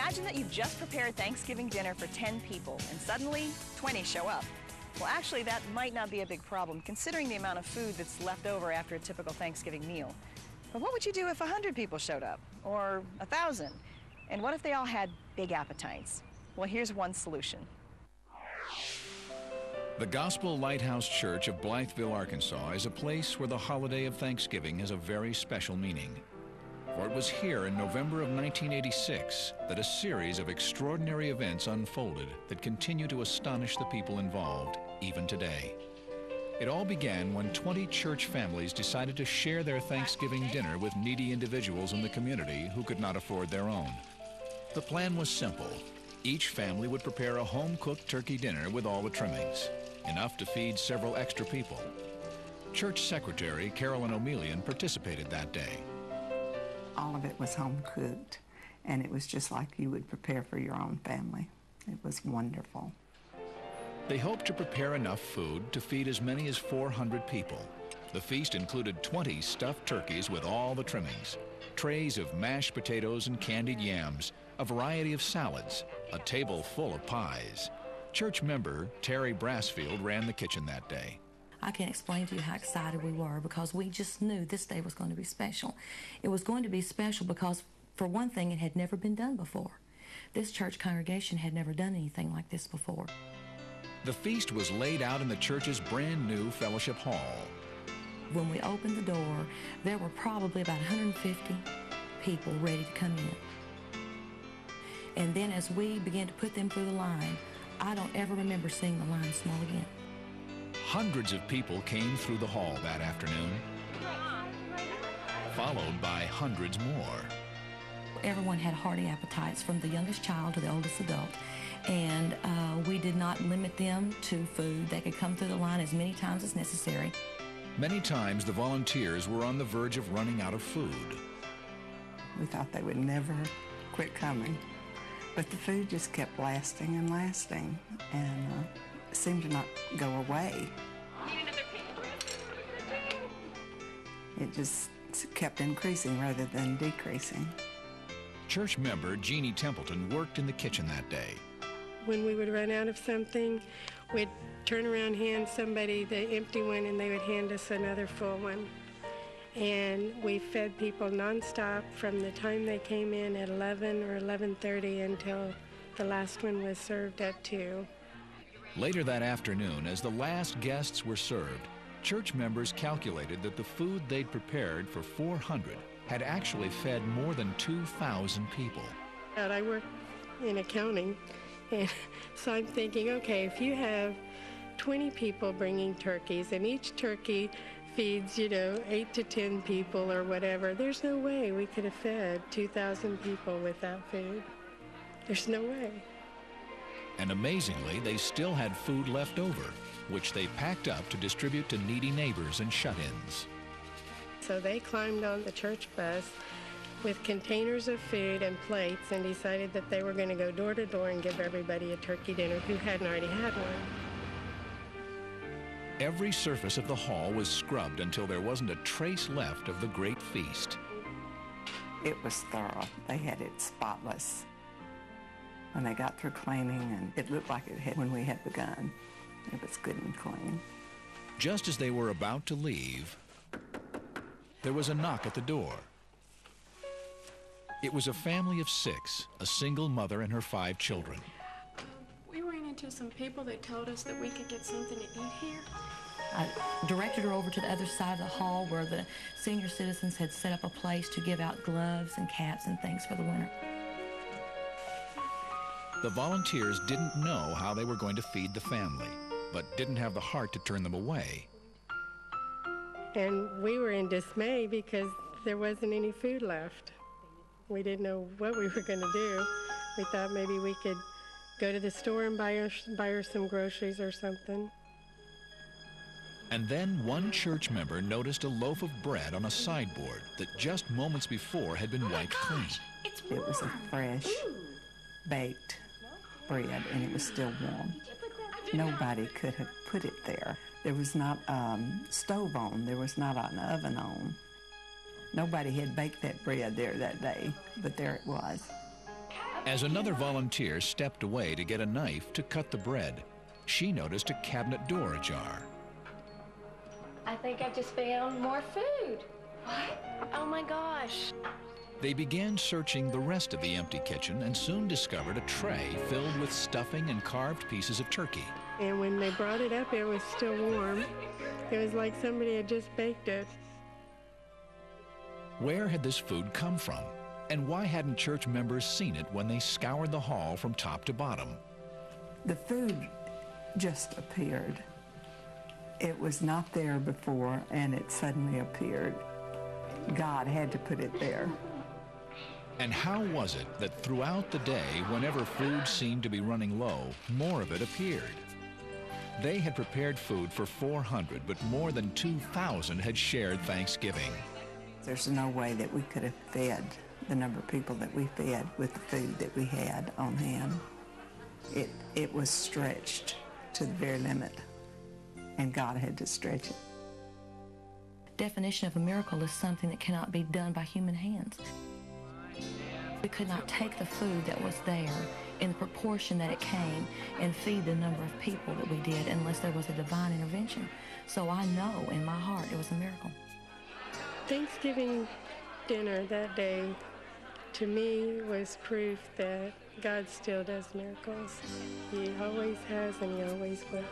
Imagine that you've just prepared Thanksgiving dinner for 10 people, and suddenly 20 show up. Well, actually, that might not be a big problem, considering the amount of food that's left over after a typical Thanksgiving meal. But what would you do if 100 people showed up, or 1,000? And what if they all had big appetites? Well, here's one solution. The Gospel Lighthouse Church of Blytheville, Arkansas is a place where the holiday of Thanksgiving has a very special meaning. For it was here in November of 1986 that a series of extraordinary events unfolded that continue to astonish the people involved, even today. It all began when 20 church families decided to share their Thanksgiving dinner with needy individuals in the community who could not afford their own. The plan was simple. Each family would prepare a home-cooked turkey dinner with all the trimmings, enough to feed several extra people. Church Secretary Carolyn O'Melian participated that day. All of it was home-cooked, and it was just like you would prepare for your own family. It was wonderful. They hoped to prepare enough food to feed as many as 400 people. The feast included 20 stuffed turkeys with all the trimmings, trays of mashed potatoes and candied yams, a variety of salads, a table full of pies. Church member Terry Brassfield ran the kitchen that day. I can't explain to you how excited we were because we just knew this day was going to be special. It was going to be special because, for one thing, it had never been done before. This church congregation had never done anything like this before. The feast was laid out in the church's brand new fellowship hall. When we opened the door, there were probably about 150 people ready to come in. And then as we began to put them through the line, I don't ever remember seeing the line small again. Hundreds of people came through the hall that afternoon, followed by hundreds more. Everyone had hearty appetites, from the youngest child to the oldest adult, and we did not limit them to food. They could come through the line as many times as necessary. Many times the volunteers were on the verge of running out of food. We thought they would never quit coming, but the food just kept lasting and lasting, and seemed to not go away. It just kept increasing rather than decreasing. Church member Jeannie Templeton worked in the kitchen that day. When we would run out of something, we'd turn around, hand somebody the empty one, and they would hand us another full one. And we fed people nonstop from the time they came in at 11 or 11:30 until the last one was served at 2. Later that afternoon, as the last guests were served, church members calculated that the food they'd prepared for 400 had actually fed more than 2,000 people. I work in accounting, and so I'm thinking, okay, if you have 20 people bringing turkeys, and each turkey feeds, 8 to 10 people or whatever, there's no way we could have fed 2,000 people with that food. There's no way. And amazingly, they still had food left over, which they packed up to distribute to needy neighbors and shut-ins. So they climbed on the church bus with containers of food and plates and decided that they were going to go door to door and give everybody a turkey dinner who hadn't already had one. Every surface of the hall was scrubbed until there wasn't a trace left of the great feast. It was thorough. They had it spotless. When they got through cleaning, and it looked like it had when we had begun. It was good and clean. Just as they were about to leave, there was a knock at the door. It was a family of 6, a single mother and her 5 children. We ran into some people that told us that we could get something to eat here. I directed her over to the other side of the hall where the senior citizens had set up a place to give out gloves and caps and things for the winter. The volunteers didn't know how they were going to feed the family, but didn't have the heart to turn them away. And we were in dismay because there wasn't any food left. We didn't know what we were going to do. We thought maybe we could go to the store and buy her some groceries or something. And then one church member noticed a loaf of bread on a sideboard that just moments before had been wiped clean. It was a fresh, baked bread, and it was still warm. Nobody could have put it there. There was not a stove on. There was not an oven on. Nobody had baked that bread there that day, but there it was. As another volunteer stepped away to get a knife to cut the bread, she noticed a cabinet door ajar. I think I just found more food. What? Oh my gosh. They began searching the rest of the empty kitchen and soon discovered a tray filled with stuffing and carved pieces of turkey. And when they brought it up, it was still warm. It was like somebody had just baked it. Where had this food come from? And why hadn't church members seen it when they scoured the hall from top to bottom? The food just appeared. It was not there before, and it suddenly appeared. God had to put it there. And how was it that throughout the day, whenever food seemed to be running low, more of it appeared? They had prepared food for 400, but more than 2,000 had shared Thanksgiving. There's no way that we could have fed the number of people that we fed with the food that we had on hand. It was stretched to the very limit, and God had to stretch it. Definition of a miracle is something that cannot be done by human hands. We could not take the food that was there in the proportion that it came and feed the number of people that we did unless there was a divine intervention. So I know in my heart it was a miracle. Thanksgiving dinner that day, to me, was proof that God still does miracles. He always has, and He always will.